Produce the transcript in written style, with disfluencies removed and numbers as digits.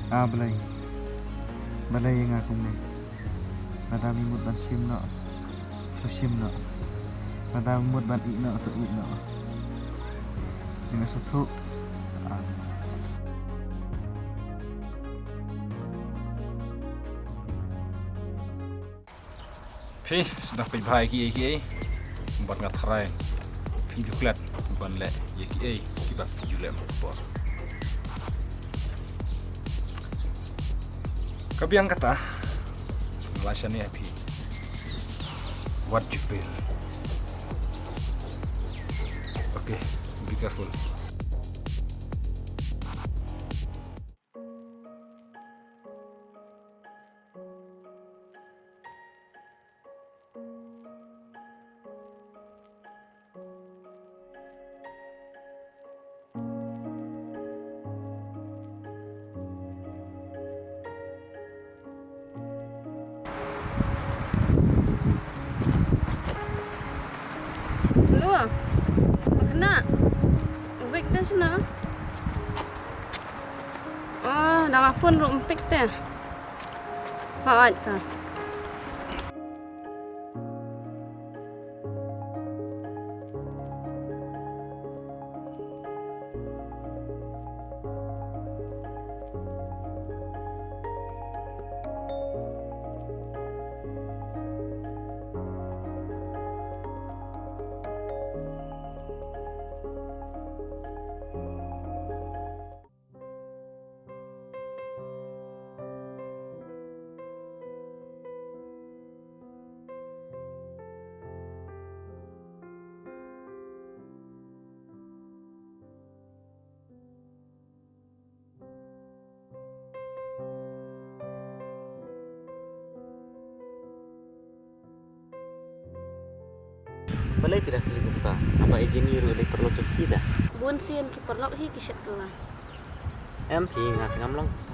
Balay. Balay yang aku ni. Madami mut ban sim no. Tu sim no. Madami mut ban ik no tu ik no. Dengan satu. Phi sudah pergi bahaya ki buat ngatrai. Phi juklat ban le ye ki kibak jule mo. Kabiang kata Malaysia ni happy. What you feel? Okay, be careful. Luar, kena. Baik dah sana. Dah phone rum pik teh. Hak ta. Balai tidak kali buka. Apa engineer oleh perlu kita? Bun sian ki perlok hi ki shat lah. Em thì ngạc ngắm lắm.